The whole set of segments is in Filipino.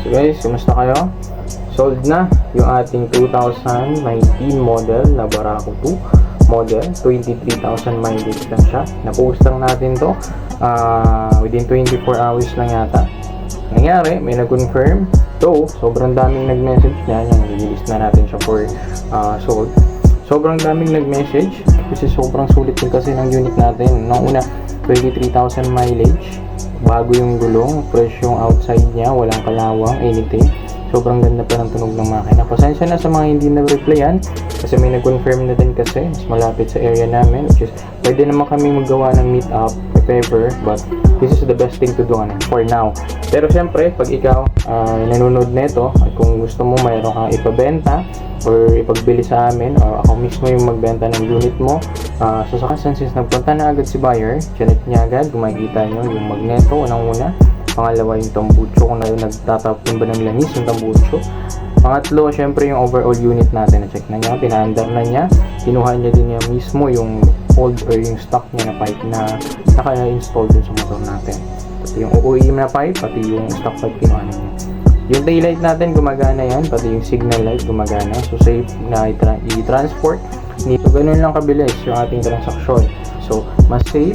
So guys, kumusta kayo? Sold na yung ating 2019 model na Barako 2 model. 23,000 mileage lang siya. Na-post lang natin to within 24 hours lang yata. Nangyari, may nag-confirm. So, sobrang daming nag-message niya. Yung release na natin siya for sold. Sobrang daming nag-message kasi sobrang sulit din kasi ng unit natin. Nung una, 23,000 mileage. Bago yung gulong, fresh yung outside niya, walang kalawang, anything. Sobrang ganda pa ng tunog ng makina. Pasensya na sa mga hindi na-replyan kasi may nag-confirm na din kasi mas malapit sa area namin, which is pwede naman kami magawa ng meet up if ever, but this is the best thing to do for now. Pero syempre, pag ikaw nanonood nito at kung gusto mo mayroon kang ipabenta or ipagbili sa amin or ako mismo yung magbenta ng unit mo, so sa since nagpunta na agad si buyer, check niya agad kung makikita nyo yung magneto unang-una. Pangalawa yung tambucho, kung na yung nagtatapon ba ng langis yung tambucho. Pangatlo, syempre yung overall unit natin, na-check na niya, pinaandar na niya, kinuha niya din niya mismo yung old or yung stock niya na pipe na naka-install dun sa motor natin. Pati yung OEM na pipe, pati yung stock pipe kinuha niya. Yung taillight natin gumagana yan, pati yung signal light gumagana, so safe na i-transport. So ganun lang kabilis yung ating transaksyon. So, mas safe,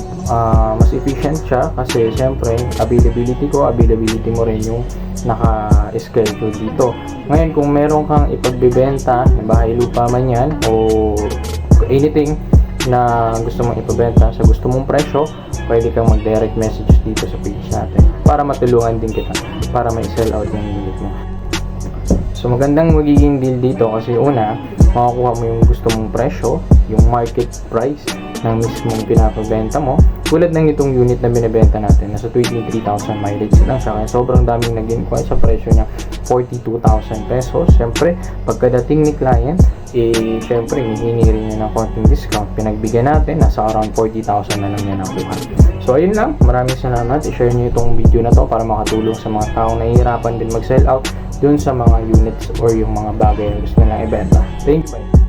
mas efficient siya kasi siyempre, availability mo rin yung naka-schedule dito. Ngayon, kung meron kang ipagbibenta, na bahay lupa man yan, o anything na gusto mong ipabenta sa gusto mong presyo, pwede kang mag-direct message dito sa page natin para matulungan din kita, para may sell out yung unit mo. So, magandang magiging deal dito kasi una, makakuha mo yung gusto mong presyo, yung market price ng mismong pinapabenta mo. Tulad ng itong unit na binibenta natin, nasa 23,000 mileage lang siya, kaya sobrang daming nag-inquire sa presyo niya, 42,000 pesos. Siyempre, pagkadating ni client, siyempre, hihingi rin niya ng konting discount. Pinagbigyan natin, nasa around 40,000 na lang niya nakuha. So, ayun lang. Maraming salamat. I-share niyo itong video na to para makatulong sa mga taong nahihirapan din mag-sell out dun sa mga units or yung mga bagay na gusto nilang ibenta. Thank you. Bye.